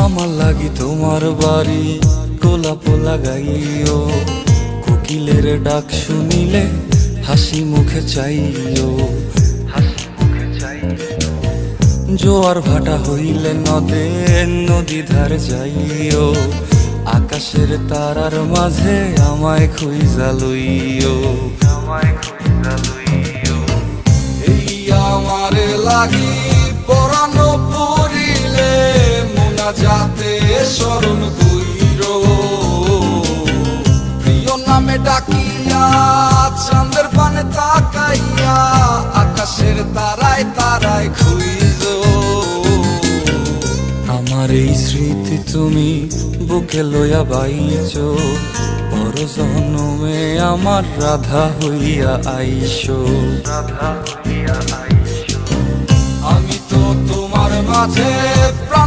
আমার লাগি তোমার বাড়ি গোলাপ লাগাইও, কোকিলের ডাক শুনিলে হাসি মুখে চাইও, জোয়ার ভাটা হইলে নদে নদী ধার যাইও, আকাশের তারার মাঝে আমায় খুঁজা লইও, এই আমারে লাগি পরানো পড়িলে মোনা যাতে স্মরণ কইরো, প্রিয় নামে ডাকিয়া চাঁদের পানে তাকাইয়া আকাশের তারায় তারায় খুঁজো। আমার এই স্মৃতি তুমি বুকে লইয়া বাইছো, পর জন্মে আমার রাধা হইয়া আইসো, আমি তো তোমার মাঝে